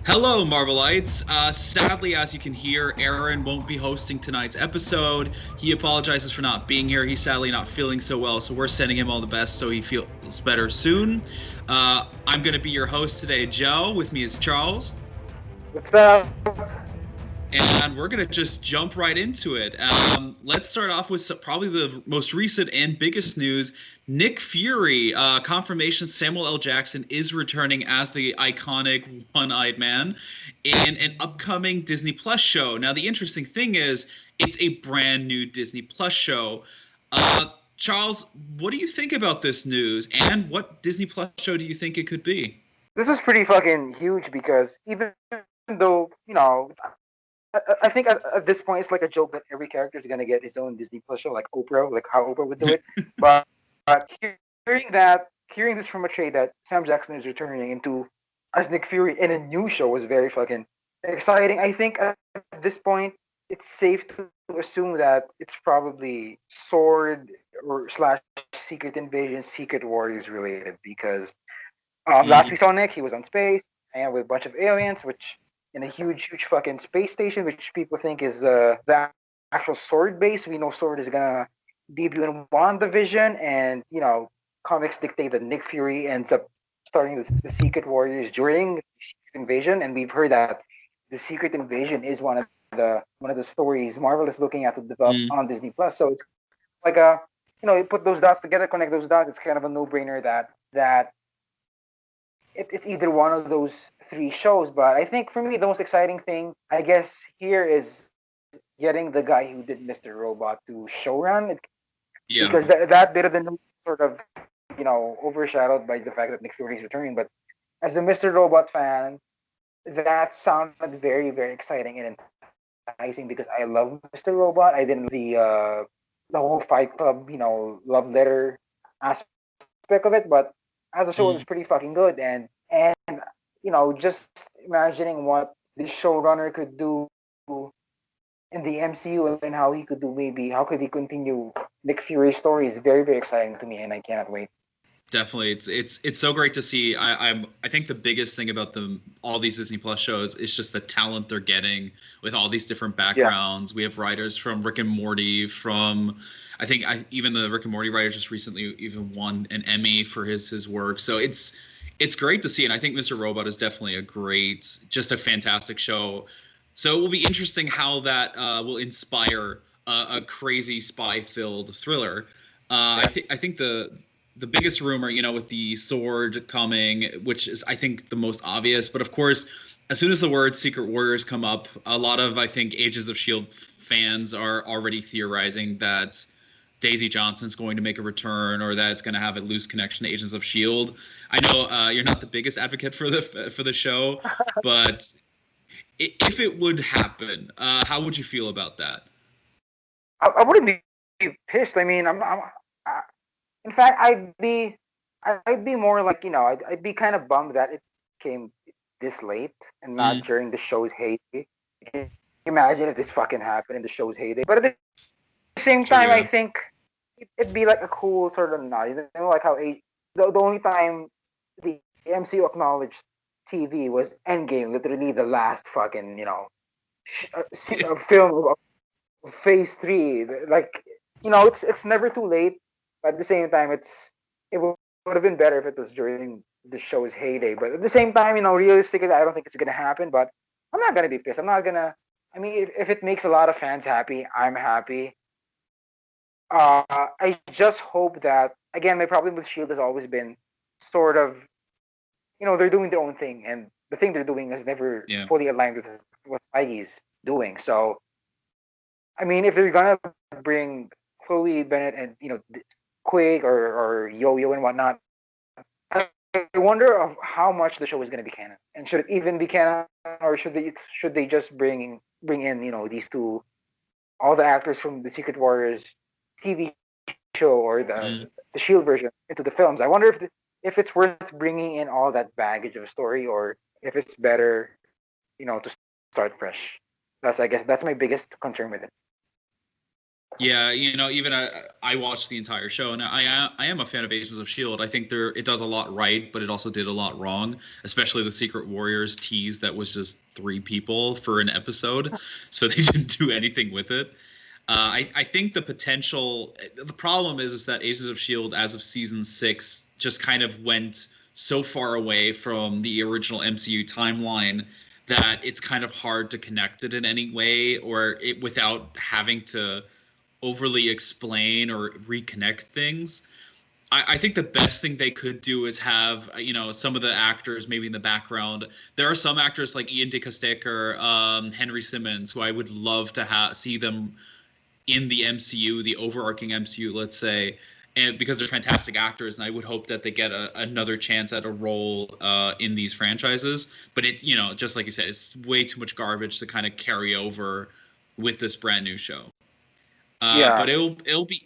Hello, Marvelites. Sadly, as you can hear, Aaron won't be hosting tonight's episode. He apologizes for not being here. He's sadly not feeling so well, so we're sending him all the best so he feels better soon. I'm going to be your host today, Joe. With me is Charles. What's up? And we're going to just jump right into it. Let's start off with probably the most recent and biggest news. Nick Fury, confirmation Samuel L. Jackson is returning as the iconic one-eyed man in an upcoming Disney Plus show. Now, the interesting thing is it's a brand new Disney Plus show. Charles, what do you think about this news, and what Disney Plus show do you think it could be? This was pretty fucking huge because even though, I think at this point it's like a joke that every character is gonna get his own Disney Plus show, like Oprah, like how Oprah would do it. But hearing this from a trade that Sam Jackson is returning into as Nick Fury in a new show was very fucking exciting. I think at this point it's safe to assume that it's probably Sword or slash Secret Invasion, Secret Warriors related because last we Mm, saw Nick, he was on space and with a bunch of aliens, which in a huge fucking space station, which people think is the actual Sword base. We know Sword is gonna debut in WandaVision, and comics dictate that Nick Fury ends up starting the Secret Warriors during the Secret Invasion, and we've heard that the Secret Invasion is one of the stories Marvel is looking at to develop mm, on Disney Plus. So it's like a you put those dots together, connect those dots. It's kind of a no brainer that it's either one of those three shows. But I think for me, the most exciting thing, I guess, here is getting the guy who did Mr. Robot to showrun it, because yeah. that bit of the news sort of, overshadowed by the fact that Nick Fury is returning. But as a Mr. Robot fan, that sounded very exciting and enticing because I love Mr. Robot. I didn't like the whole Fight Club, love letter aspect of it, but as a show, it was pretty fucking good. And just imagining what the showrunner could do in the MCU and how he could do maybe how could he continue Nick Fury's story is very exciting to me, and I cannot wait. Definitely, it's so great to see. I think the biggest thing about them all these Disney Plus shows is just the talent they're getting with all these different Yeah, backgrounds. We have writers from Rick and Morty, from even the Rick and Morty writers just recently even won an Emmy for his work. So it's great to see, and I think Mr. Robot is definitely just a fantastic show. So it will be interesting how that will inspire a crazy spy-filled thriller. yeah. I think the biggest rumor, with the sword coming, which is I think the most obvious, but of course, as soon as the word Secret Warriors come up, a lot of I think Ages of Shield fans are already theorizing that Daisy Johnson's going to make a return, or that it's going to have a loose connection to Agents of Shield. I know you're not the biggest advocate for the show, but if it would happen, how would you feel about that? I wouldn't be pissed. I mean, I, in fact, I'd be more like I'd be kind of bummed that it came this late and not Mm, during the show's heyday. Imagine if this fucking happened in the show's heyday. But at the same time, I think true, yeah. it'd be like a cool sort of nod. Like how the only time the MCU acknowledged TV was Endgame, literally the last fucking film of Phase Three. Like it's never too late. But at the same time, it would have been better if it was during the show's heyday. But at the same time, realistically, I don't think it's gonna happen. But I'm not gonna be pissed. I'm not gonna. I mean, if it makes a lot of fans happy, I'm happy. I just hope that again, my problem with Shield has always been sort of they're doing their own thing, and the thing they're doing is never Yeah. fully aligned with what Feige's doing. So I mean, if they're gonna bring Chloe Bennett and Quig or Yo Yo and whatnot, I wonder of how much the show is gonna be canon, and should it even be canon, or should they just bring in these two, all the actors from the Secret Warriors TV show or the Shield Mm. version into the films? I wonder if it's worth bringing in all that baggage of story, or if it's better to start fresh. I guess that's my biggest concern with it. Yeah, even I watched the entire show, and I am a fan of Agents of Shield. I think it does a lot right, but it also did a lot wrong, especially the Secret Warriors tease that was just three people for an episode, so they didn't do anything with it. I think the problem is that Agents of Shield, as of season 6, just kind of went so far away from the original MCU timeline that it's kind of hard to connect it in any way, or it without having to overly explain or reconnect things. I think the best thing they could do is have some of the actors maybe in the background. There are some actors like Ian DeCoste or Henry Simmons who I would love to see them in the MCU, the overarching MCU, let's say, and because they're fantastic actors, and I would hope that they get another chance at a role in these franchises. But just like you said, it's way too much garbage to kind of carry over with this brand new show. Yeah, But it'll be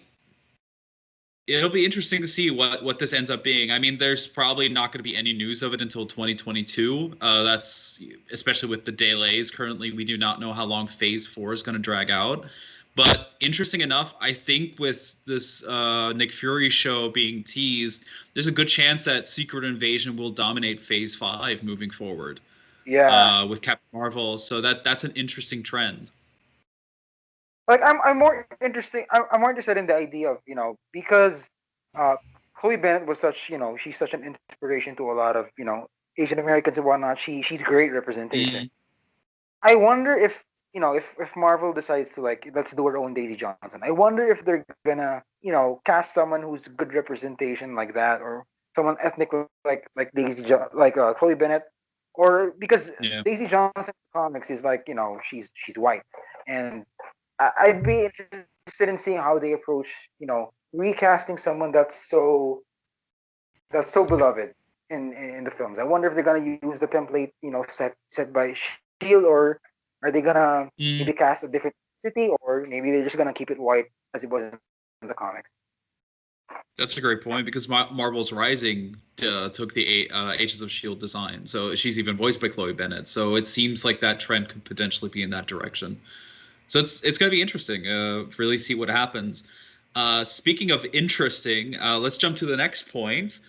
interesting to see what this ends up being. I mean, there's probably not going to be any news of it until 2022. That's especially with the delays currently. We do not know how long Phase 4 is going to drag out. But interesting enough, I think with this Nick Fury show being teased, there's a good chance that Secret Invasion will dominate Phase 5 moving forward yeah. with Captain Marvel. So that's an interesting trend. Like I'm more interesting. I'm more interested in the idea of because uh, Chloe Bennett was such she's such an inspiration to a lot of Asian Americans and whatnot. She's great representation. Mm, I wonder if if Marvel decides to like let's do our own Daisy Johnson. I wonder if they're gonna cast someone who's good representation like that, or someone ethnic like Chloe Bennett, or because yeah. Daisy Johnson in comics is like she's white, and I'd be interested in seeing how they approach recasting someone that's so beloved in the films. I wonder if they're gonna use the template set by Shield, or are they gonna Mm. maybe cast a different city, or maybe they're just gonna keep it white as it was in the comics. That's a great point because Marvel's Rising took the Agents of Shield design, so she's even voiced by Chloe Bennett. So it seems like that trend could potentially be in that direction. So it's going to be interesting. Really see what happens. Speaking of interesting, let's jump to the next point.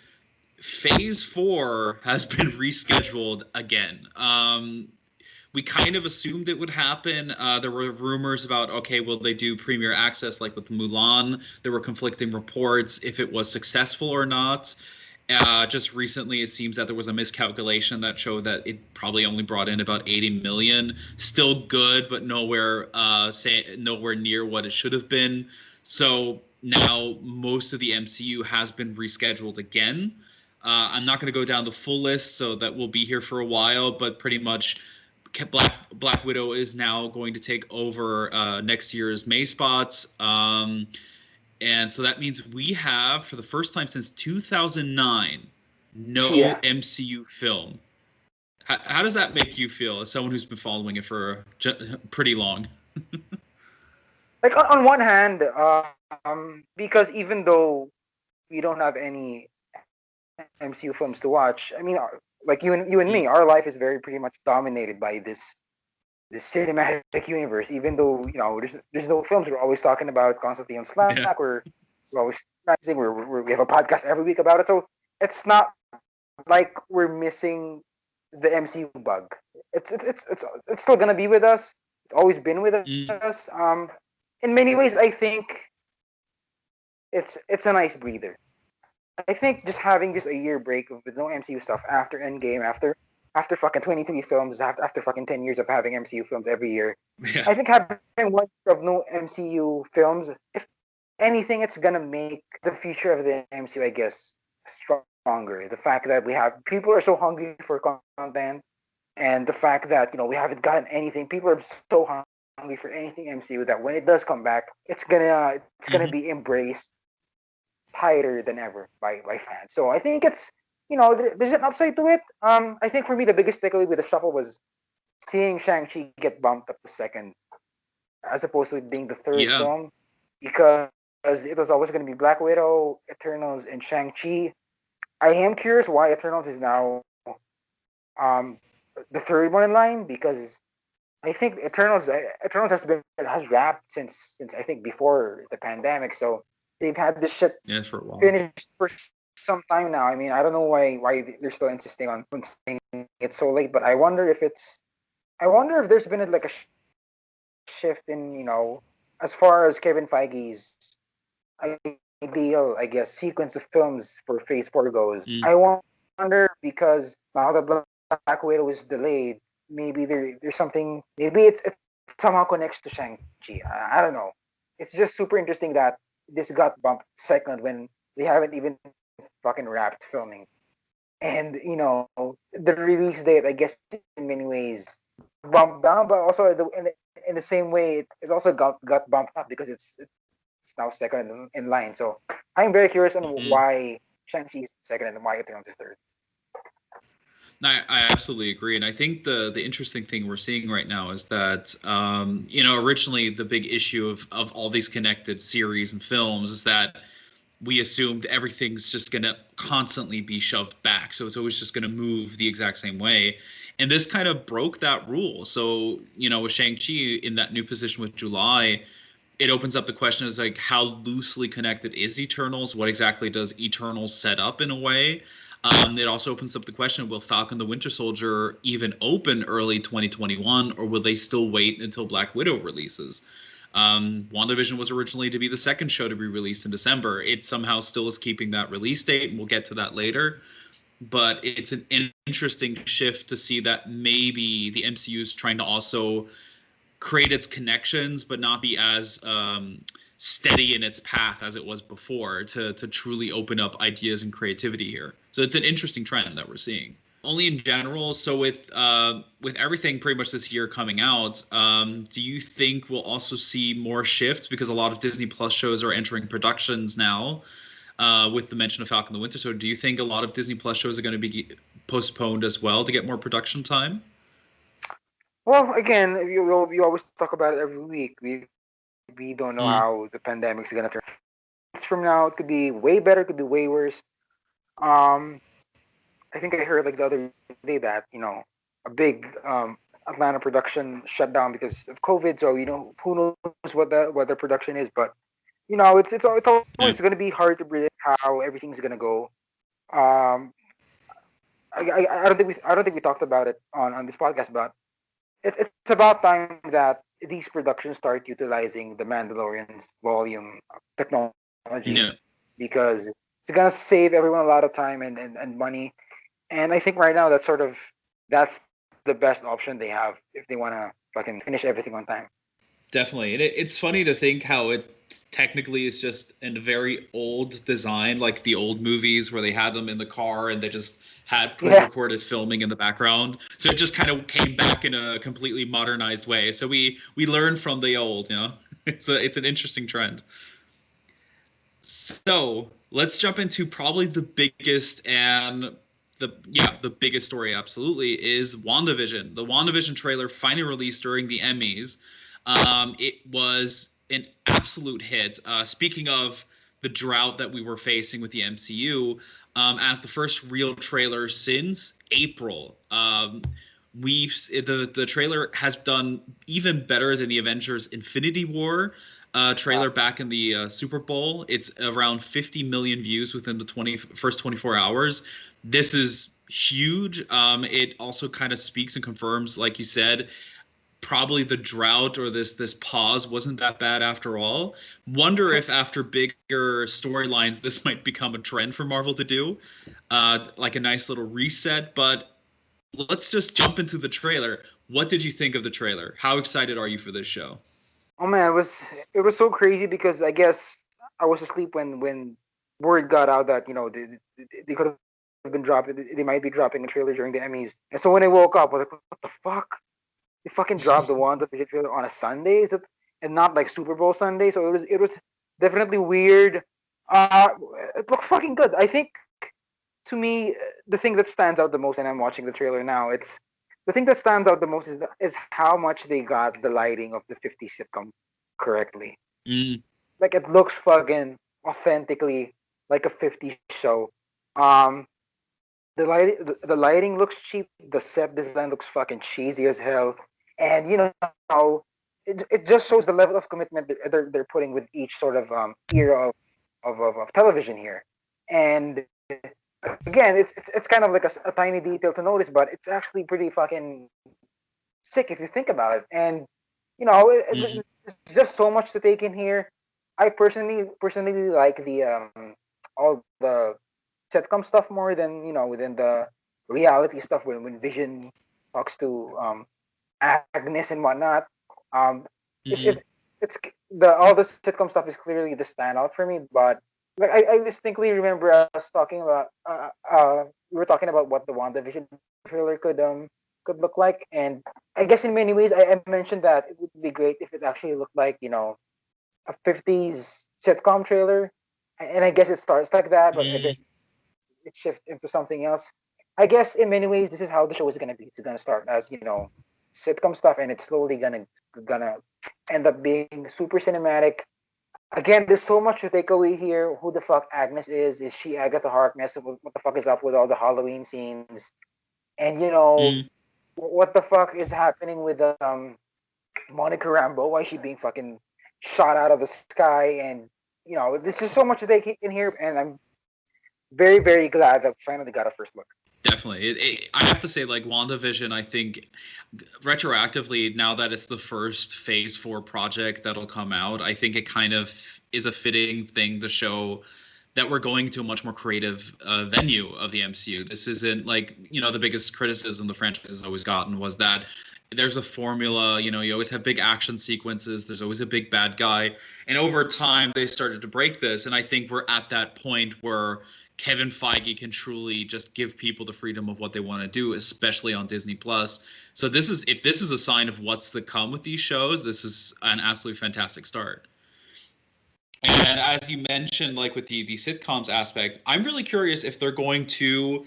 Phase 4 has been rescheduled again. We kind of assumed it would happen. There were rumors about, okay, will they do premiere access like with Mulan? There were conflicting reports if it was successful or not. Just recently, it seems that there was a miscalculation that showed that it probably only brought in about 80 million. Still good, but nowhere near what it should have been. So now most of the MCU has been rescheduled again. I'm not going to go down the full list, so that will be here for a while. But pretty much, Black Widow is now going to take over next year's May spots. And so that means we have, for the first time since 2009, no Yeah, MCU film. How does that make you feel as someone who's been following it for pretty long? like on one hand, because even though we don't have any MCU films to watch, I mean, like you and me, our life is very pretty much dominated by this cinematic universe. Even though there's no films, we're always talking about it constantly on Slack. Yeah. We're always rising. We have a podcast every week about it. So it's not like we're missing the MCU bug. It's still gonna be with us. It's always been with Mm, us. In many ways, I think it's a nice breather. I think just having just a year break with no MCU stuff after Endgame, after fucking 23 films, after fucking 10 years of having MCU films every year, yeah. I think having 1 year of no MCU films, if anything, it's gonna make the future of the MCU, I guess, stronger. The fact that we have people are so hungry for content, and the fact that we haven't gotten anything, people are so hungry for anything MCU that when it does come back, it's gonna Hmm. be embraced tighter than ever by fans. So I think it's there's an upside to it. I think for me the biggest takeaway with the shuffle was seeing Shang-Chi get bumped up to second as opposed to it being the third Yeah. film, because it was always going to be Black Widow, Eternals, and Shang-Chi. I am curious why Eternals is now um the third one in line, because I think Eternals has wrapped since I think before the pandemic. So they've had this shit Yeah, for a while. finished for some time now. I mean, I don't know why they're still insisting on saying it's so late, but I wonder if there's been like a shift in as far as Kevin Feige's ideal, I guess, sequence of films for Phase 4 goes. Mm. I wonder because now that Black Widow is delayed, maybe there's something. Maybe it somehow connects to Shang-Chi. I don't know. It's just super interesting that this got bumped second when they haven't even fucking wrapped filming. And the release date, I guess, in many ways bumped down, but also in the same way, it also got bumped up because it's now second in line. So I'm very curious on Mm. why Shang-Chi is second and why Eternals is third. I absolutely agree, and I think the interesting thing we're seeing right now is that originally the big issue of all these connected series and films is that we assumed everything's just going to constantly be shoved back, so it's always just going to move the exact same way, and this kind of broke that rule. So with Shang-Chi in that new position with July, it opens up the question is like how loosely connected is Eternals? What exactly does Eternals set up in a way? It also opens up the question: will Falcon the Winter Soldier even open early 2021, or will they still wait until Black Widow releases? WandaVision was originally to be the second show to be released in December. It somehow still is keeping that release date, and we'll get to that later. But it's an interesting shift to see that maybe the MCU is trying to also create its connections, but not be as steady in its path as it was before to truly open up ideas and creativity here. So it's an interesting trend that we're seeing. Only in general. So with everything pretty much this year coming out, do you think we'll also see more shifts because a lot of Disney Plus shows are entering productions now? With the mention of Falcon the Winter Soldier, do you think a lot of Disney Plus shows are going to be postponed as well to get more production time? Well, again, we always talk about it every week. We don't know Mm. how the pandemic's gonna turn. It's from now. It could be way better. It could be way worse. Um, I think I heard like the other day that a big Atlanta production shut down because of COVID. So who knows what the production is, but it's Yeah. always going to be hard to predict how everything's going to go. Um, I don't think we talked about it on this podcast, but it's about time that these productions start utilizing the Mandalorian's volume technology Yeah. because it's gonna save everyone a lot of time and money. And I think right now that's the best option they have if they wanna fucking finish everything on time. Definitely. And it's funny to think how it technically is just a very old design, like the old movies where they had them in the car and they just had Yeah, pre-recorded filming in the background. So it just kind of came back in a completely modernized way. So we learned from the old. It's an interesting trend. So let's jump into probably the biggest and the biggest story absolutely is WandaVision. The WandaVision trailer finally released during the Emmys. It was an absolute hit. Speaking of the drought that we were facing with the MCU, as the first real trailer since April. The trailer has done even better than the Avengers Infinity War wow. trailer back in the Super Bowl. It's around 50 million views within the first 24 hours. This is huge. It also kind of speaks and confirms, like you said, probably the drought or this pause wasn't that bad after all. Wonder if after bigger storylines, this might become a trend for Marvel to do, like a nice little reset. But let's just jump into the trailer. What did you think of the trailer? How excited are you for this show? Oh man, it was so crazy because I guess I was asleep when word got out that they could have been dropping they might be dropping a trailer during the Emmys. And so when I woke up, I was like, what the fuck? They fucking dropped the WandaVision trailer on a Sunday, and not like Super Bowl Sunday. So it was definitely weird. Uh, it looked fucking good. I think to me the thing that stands out the most, and I'm watching the trailer now, it's the thing that stands out the most is how much they got the lighting of the 50s sitcom correctly. Mm, Like it looks fucking authentically like a 50s show. Um, the lighting looks cheap. The set design looks fucking cheesy as hell. and it just shows the level of commitment that they're putting with each sort of era of television here. And again, it's kind of like a tiny detail to notice, but it's actually pretty fucking sick if you think about it. And Mhm. there's just so much to take in here. I personally like the all the sitcom stuff more than within the reality stuff when Vision talks to Agnes and whatnot. It Mhm. it's the all the sitcom stuff is clearly the standout for me. But like I distinctly remember us talking about we were talking about what the WandaVision trailer could look like, and I guess in many ways I mentioned that it would be great if it actually looked like a 50s sitcom trailer, and I guess it starts like that, but I Mhm. guess it shifts into something else. I guess in many ways this is how the show is gonna be. It's gonna start as sitcom stuff, and it's slowly gonna end up being super cinematic. Again, there's so much to take away here. Who the fuck Agnes is? Is she Agatha Harkness? What the fuck is up with all the Halloween scenes? And Mhm. what the fuck is happening with Monica Rambeau? Why is she being fucking shot out of the sky? And there's just so much to take in here, and I'm very very glad that we finally got a first look. Definitely. I have to say, like WandaVision, I think retroactively, now that it's the first Phase 4 project that'll come out, I think it kind of is a fitting thing to show that we're going to a much more creative venue of the MCU. This isn't like, the biggest criticism the franchise has always gotten was that there's a formula, you always have big action sequences, there's always a big bad guy. And over time, they started to break this. And I think we're at that point where Kevin Feige can truly just give people the freedom of what they want to do, especially on Disney Plus. So if this is a sign of what's to come with these shows, this is an absolutely fantastic start. And as you mentioned, like with the sitcoms aspect, I'm really curious if they're going to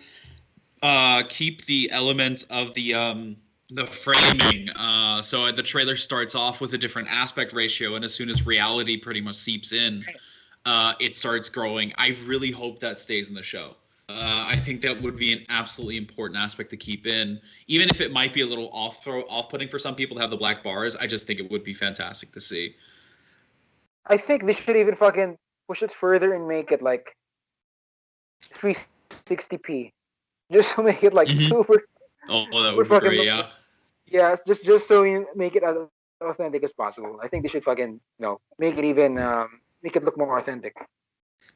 keep the element of the framing. So the trailer starts off with a different aspect ratio, and as soon as reality pretty much seeps in, it starts growing. I really hope that stays in the show. I think that would be an absolutely important aspect to keep in, even if it might be a little off-putting for some people to have the black bars. I just think it would be fantastic to see. I think they should even fucking push it further and make it like 360p, just to make it like Mm-hmm. Oh, that super would be fucking great. look. Yeah. Yeah, just so you make it as authentic as possible. I think they should fucking make it look more authentic.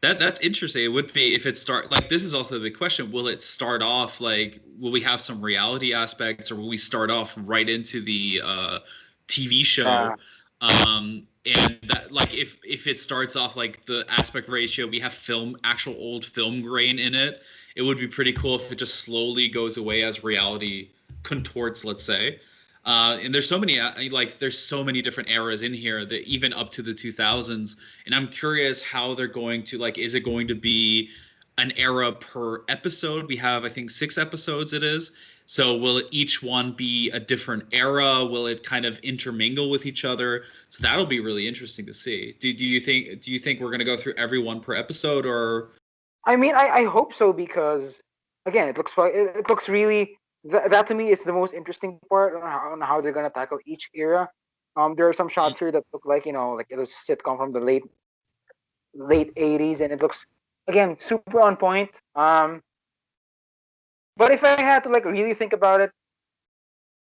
That's interesting. It would be if it start like this is also the big question. Will it start off like will we have some reality aspects or will we start off right into the TV Yeah, show? And that like if it starts off like the aspect ratio, we have actual old film grain in it. It would be pretty cool if it just slowly goes away as reality contorts, let's say. And there's so many different eras in here that even up to the 2000s, and I'm curious how they're going to like is it going to be an era per episode? We have I think 6 episodes it is. So will each one be a different era? Will it kind of intermingle with each other? So that'll be really interesting to see. Do you think we're going to go through every one per episode or I mean, I hope so because again, it looks really that to me is the most interesting part on how they're gonna tackle each era. There are some shots here that look like like it was a sitcom from the late 80s, and it looks again super on point. But if I had to like really think about it,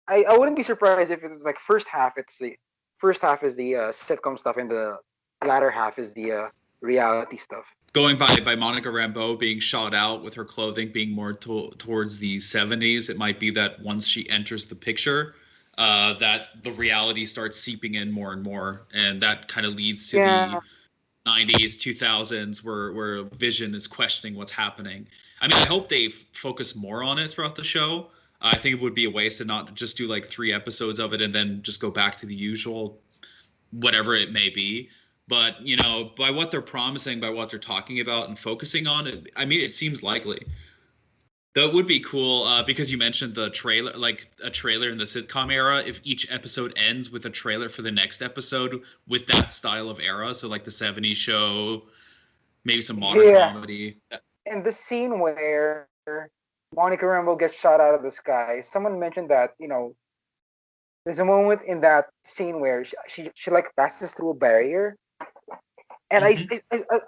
I wouldn't be surprised if it was like first half is the sitcom stuff and the latter half is the reality stuff. going by Monica Rambeau being shot out with her clothing being more towards the 70s, it might be that once she enters the picture, that the reality starts seeping in more and more, and that kind of leads to Yeah, the 90s, 2000s, where Vision is questioning what's happening. I mean, I hope they focus more on it throughout the show. I think it would be a waste to not just do like 3 episodes of it and then just go back to the usual whatever it may be. But by what they're promising, by what they're talking about and focusing on, I mean, it seems likely. That would be cool because you mentioned the trailer, like a trailer in the sitcom era. If each episode ends with a trailer for the next episode with that style of era, so like the '70s show, maybe some modern yeah. comedy. And the scene where Monica Rambeau gets shot out of the sky, someone mentioned that There's a moment in that scene where she like passes through a barrier, and Hmm.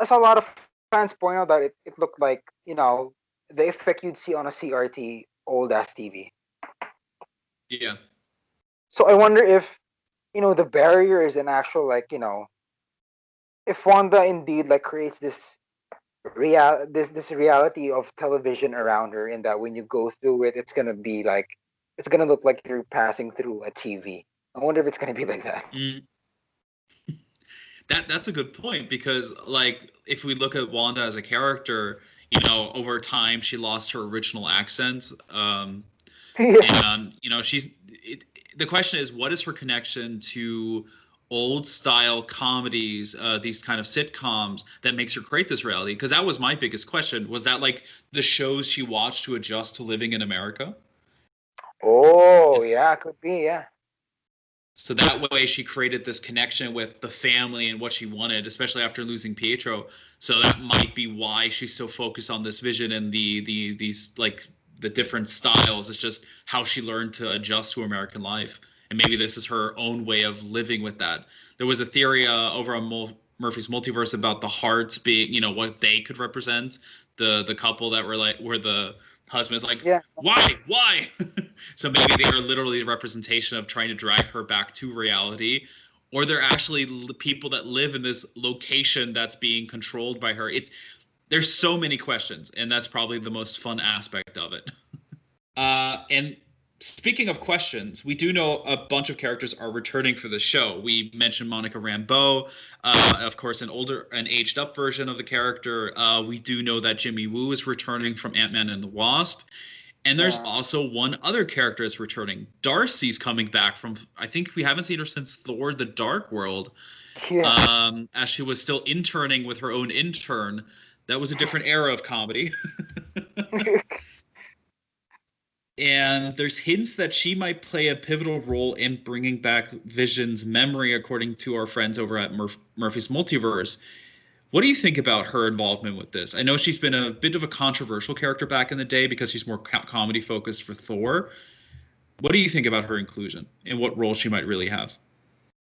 I saw a lot of fans point out that it looked like, the effect you'd see on a CRT old ass TV. Yeah. So I wonder if, the barrier is an actual, like, if Wanda indeed like creates this reality of television around her, in that when you go through it, it's gonna look like you're passing through a TV. I wonder if it's gonna be like that. Mm. That's a good point because like if we look at Wanda as a character, over time she lost her original accent. Yeah. And the question is, what is her connection to old style comedies, these kind of sitcoms that makes her create this reality? Because that was my biggest question. Was that like the shows she watched to adjust to living in America? Oh Is yeah, could be, yeah. So that way she created this connection with the family and what she wanted, especially after losing Pietro. So that might be why she's so focused on this vision and these like the different styles. It's just how she learned to adjust to American life. And maybe this is her own way of living with that. There was a theory over on Murphy's Multiverse about the hearts being, what they could represent. The couple that were like, where the husband is like, Yeah. why? So maybe they are literally a representation of trying to drag her back to reality, or they're actually people that live in this location that's being controlled by her. There's so many questions, and that's probably the most fun aspect of it. And speaking of questions, we do know a bunch of characters are returning for the show. We mentioned Monica Rambeau, of course, an aged up version of the character. We do know that Jimmy Woo is returning from Ant-Man and the Wasp. And there's Yeah. also one other character that's returning. Darcy's coming back from, I think we haven't seen her since Thor: The Dark World, Yeah. as she was still interning with her own intern. That was a different era of comedy. And there's hints that she might play a pivotal role in bringing back Vision's memory, according to our friends over at Murphy's Multiverse. What do you think about her involvement with this? I know she's been a bit of a controversial character back in the day because she's more comedy focused for Thor. What do you think about her inclusion and what role she might really have?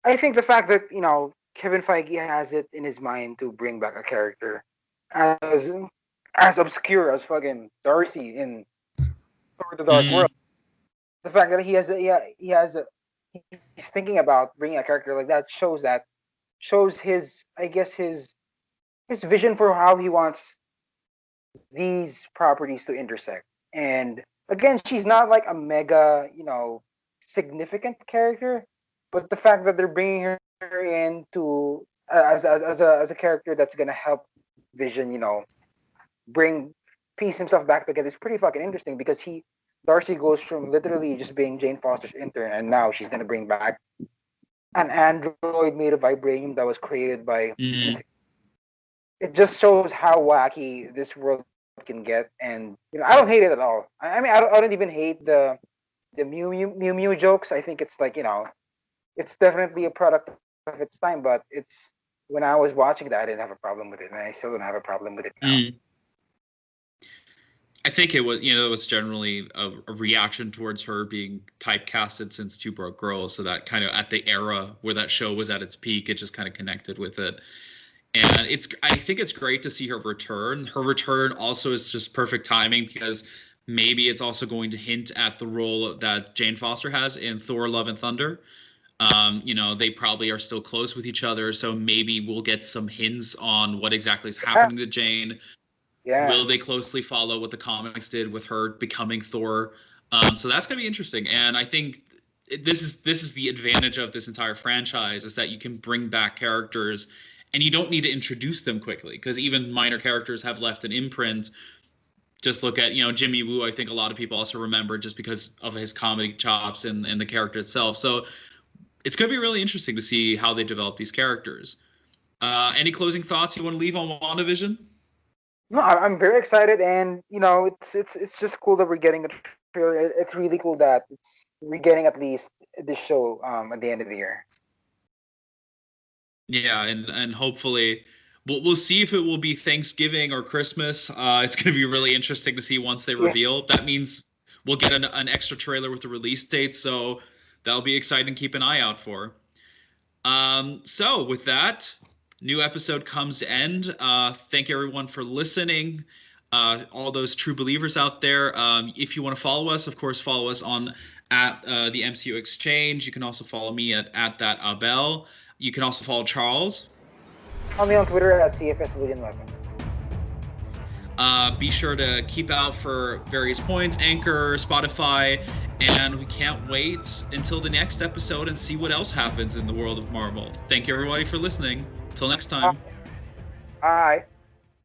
I think the fact that, Kevin Feige has it in his mind to bring back a character as as obscure as fucking Darcy in Thor: The Dark World. Mm, The fact that he's thinking about bringing a character like that shows his, I guess, his vision for how he wants these properties to intersect. And again, she's not like a mega, significant character, but the fact that they're bringing her in to as a character that's gonna help Vision, bring piece himself back together is pretty fucking interesting, because he Darcy goes from literally just being Jane Foster's intern, and now she's gonna bring back an android made of vibranium that was created by. mm. It just shows how wacky this world can get, and I don't hate it at all. I mean, I don't even hate the Mew jokes. I think it's like, it's definitely a product of its time, but it's when I was watching that, I didn't have a problem with it, and I still don't have a problem with it now. Mm. I think it was generally a reaction towards her being typecasted since Two Broke Girls. So that kind of at the era where that show was at its peak, it just kind of connected with it. And I think it's great to see her return. Her return also is just perfect timing because maybe it's also going to hint at the role that Jane Foster has in Thor: Love and Thunder. They probably are still close with each other, so maybe we'll get some hints on what exactly is Yeah, happening to Jane. yeah. Will they closely follow what the comics did with her becoming Thor? So that's going to be interesting, and I think this is the advantage of this entire franchise is that you can bring back characters and you don't need to introduce them quickly because even minor characters have left an imprint. Just look at Jimmy Woo. I think a lot of people also remember just because of his comedy chops and the character itself. So it's going to be really interesting to see how they develop these characters. Any closing thoughts you want to leave on WandaVision? No, I'm very excited, and it's just cool that we're getting a trailer. It's really cool that we're getting at least this show at the end of the year. Yeah, and hopefully we'll see if it will be Thanksgiving or Christmas. It's going to be really interesting to see once they Yeah, reveal. That means we'll get an extra trailer with the release date. So that'll be exciting. Keep an eye out for. So with that, new episode comes to end. Thank everyone for listening. All those true believers out there. If you want to follow us, of course, follow us on at the MCUExchange. You can also follow me at that Abel. You can also follow Charles. Follow me on Twitter at CFS William Weapon. Be sure to keep out for various points, Anchor, Spotify, and we can't wait until the next episode and see what else happens in the world of Marvel. Thank you, everybody, for listening. Till next time. Bye.